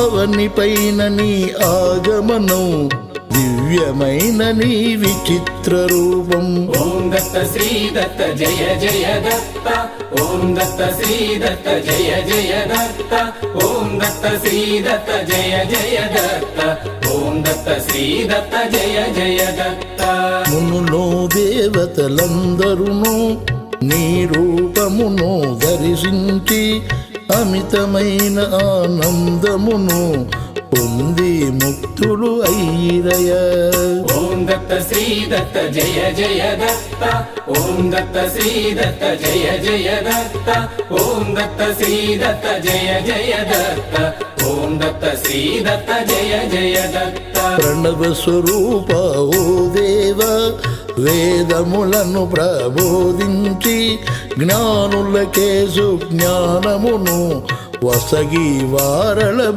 అవనిపైన నీ ఆగమనం, దివ్యమైన నీ విచిత్ర రూపం. ఓం దత్త శ్రీ దత్త జయ జయ దత్త, ఓం దత్త శ్రీ దత్త జయ జయ దత్త, ఓం దత్త శ్రీ దత్త జయ జయ దత్త, ఓం దత్త శ్రీ దత్త జయ జయ దత్త. మునులో దేవతలందరును నీ రూపమును దర్శించి అమితమైన ఆనందమును పొంది ముక్తులు అయ్యిరయ. ఓం దత్త శ్రీ దత్త జయ జయ దత్త, ఓం దత్త శ్రీ దత్త జయ జయ దత్త, ఓం దత్త శ్రీ దత్త జయ జయ దత్త, ఓం దత్త శ్రీ దత్త జయ జయ దత్త. ప్రణవ స్వరూప ఓ దేవ, వేదములను ప్రబోధించి జ్ఞానులకే సుజ్ఞానమును వసగి వారల